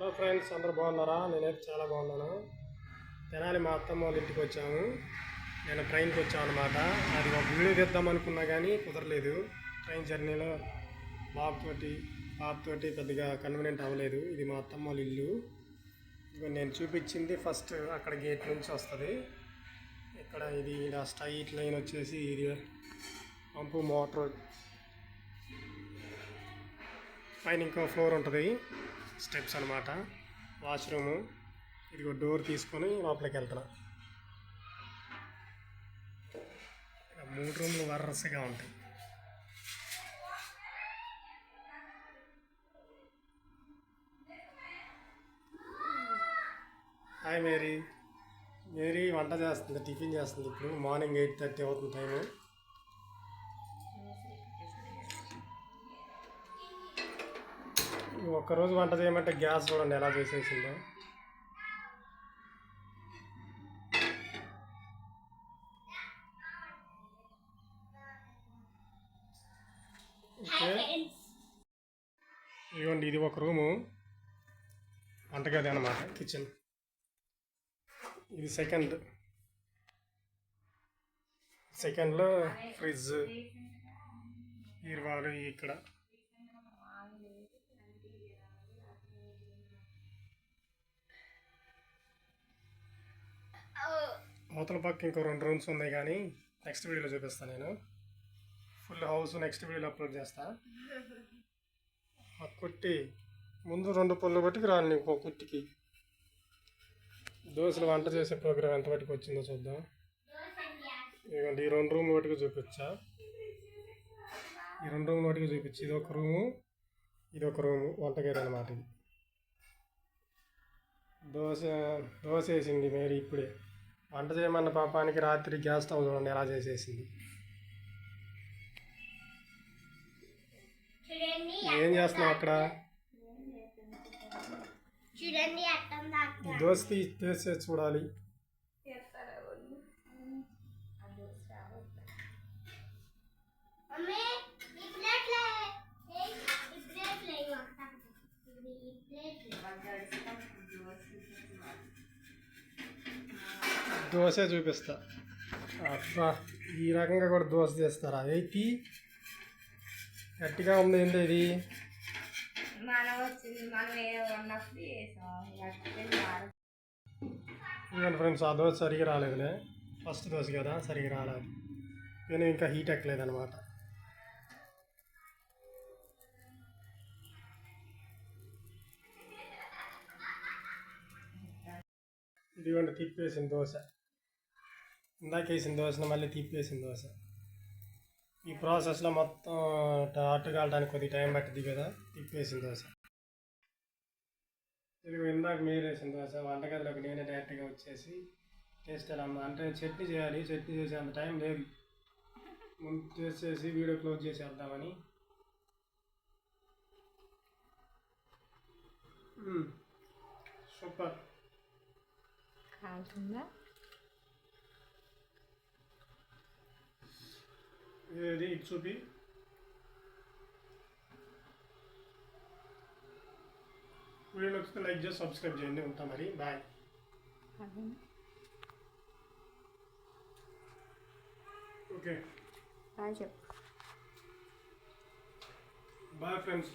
Hello friends, అందరూ బాగున్నారా? నేనైతే చాలా బాగున్నాను. తెనాలి మా అత్తమ్మ వాళ్ళ ఇంటికి వచ్చాము. నేను ట్రైన్కి వచ్చాను అనమాట. అది ఒక వీడియో తీద్దాం అనుకున్నా కానీ కుదరలేదు. ట్రైన్ జర్నీలో పాపతోటి పెద్దగా కన్వీనియంట్ అవ్వలేదు. ఇది మా అత్తమ్మ వాళ్ళ ఇల్లు. ఇదిగో నేను చూపించింది ఫస్ట్ అక్కడ గేట్ నుంచి వస్తుంది. ఇక్కడ ఇది ఇలా స్ట్రైట్ లైన్ వచ్చేసి ఇది పంపు మోటార్ పైన ఇంకో ఫ్లోర్ ఉంటుంది, స్టెప్స్ అనమాట, వాష్రూము. ఇదిగో డోర్ తీసుకొని లోపలికి వెళ్తున్నా. 3 రూమ్లు వరుసగా ఉంటాయి. Hi Mary. మేరీ వంట చేస్తుంది, టిఫిన్ చేస్తుంది. ఇప్పుడు మార్నింగ్ 8:30 అవుతుంది టైము. ఒక్కరోజు వంట చేయమంటే గ్యాస్ చూడండి ఎలా చేసేసిందో. ఓకే, ఇదిగోండి ఇది ఒక రూము, వంటగది అనమాట, కిచెన్. ఇది సెకండ్లో ఫ్రిడ్జ్, ఈరువాలు ఇక్కడ. అవతల పక్క ఇంకో 2 రూమ్స్ ఉన్నాయి, కానీ నెక్స్ట్ వీడియోలో చూపిస్తాను. నేను ఫుల్ హౌస్ నెక్స్ట్ వీడియోలో అప్లోడ్ చేస్తా. ఆ కుట్టి ముందు 2 పళ్ళు బట్టికి రాని ఒక కుట్టికి దోశలు వంట చేసే ప్రోగ్రామ్ ఎంత బట్టికి వచ్చిందో చూద్దాం. ఇదిగోండి ఈ 2 రూమ్ బట్టికి చూపించా. ఈ 2 రూమ్ బట్టికి చూపించి ఇదొక రూము, ఇదొక రూము, వంటగది అనమాట. ఇది దోశ వేసింది మేరీ ఇప్పుడే. వంట చేయమన్న పాపానికి రాత్రి గ్యాస్ స్టవ్ చూడండి ఎలా చేసేసింది. ఏం చేస్తున్నావు అక్కడ? దోశ తీసే చూడాలి. దోశ చూపిస్తా. అబ్బా, ఈ రకంగా కూడా దోశ చేస్తారా? ఏంటి గట్టిగా ఉంది, ఏంటి ఇది? ఇదిగోండి ఫ్రెండ్స్, ఆ దోశ సరిగా రాలేదులే. ఫస్ట్ దోశ కదా, సరిగా రాలేదు. నేను ఇంకా హీట్ ఎక్కలేదు అనమాట. ఇదిగోండి తిప్పేసిన దోశ. ఇందాక వేసిన దోశను మళ్ళీ తిప్పేసిన దోశ. ఈ ప్రాసెస్లో మొత్తం అట్టు కాలడానికి కొద్దిగా టైం పట్టింది కదా, తిప్పేసిన దోశ. ఇదిగో ఇందాక మీరు వేసిన దోశ వంటగదిలోకి నేనే డైరెక్ట్గా వచ్చేసి టేస్ట్ ఎలా ఉందా అంటే చట్నీ చేయాలి. చట్నీ చేసే అంత టైం లేదు. ముందు చేసేసి వీడియో క్లోజ్ చేసేద్దామని. సూపర్. ఇది చూపి. వీడియో నచ్చితే లైక్ చేసి సబ్స్క్రైబ్ చేయండి. ఉంటా మరి, బాయ్. Okay, bye friends.